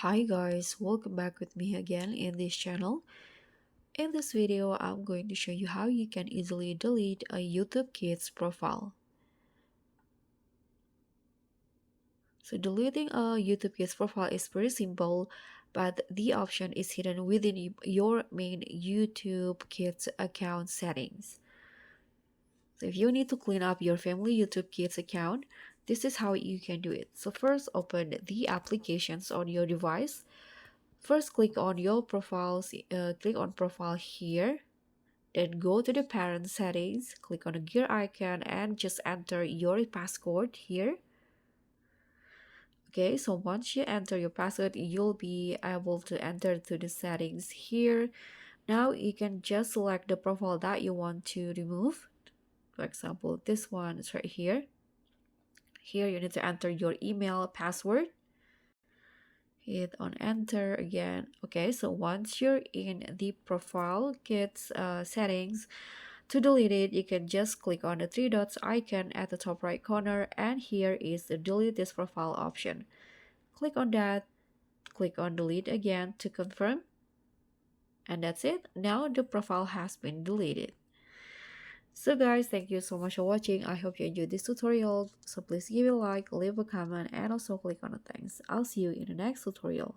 Hi guys, welcome back with me again in this channel. In this video, I'm going to show you how you can easily delete a YouTube Kids profile. So deleting a YouTube Kids profile is very simple, but the option is hidden within your main YouTube Kids account settings. So if you need to clean up your family YouTube Kids account, this is how you can do it. So first, open the applications on your device. First, click on your profiles, click on profile here, then go to the parent settings, click on the gear icon and just enter your passcode here. Okay, so once you enter your password, you'll be able to enter to the settings here. Now you can just select the profile that you want to remove. For example, this one is right here. Here you need to enter your email password. Hit on enter again. Okay, so once you're in the profile kids settings, to delete it you can just click on the three dots icon at the top right corner, and here is the delete this profile option. Click on that, click on delete again to confirm, and that's it. Now the profile has been deleted. So guys, thank you so much for watching. I hope you enjoyed this tutorial. So please give it a like, leave a comment, and also click on the thanks. I'll see you in the next tutorial.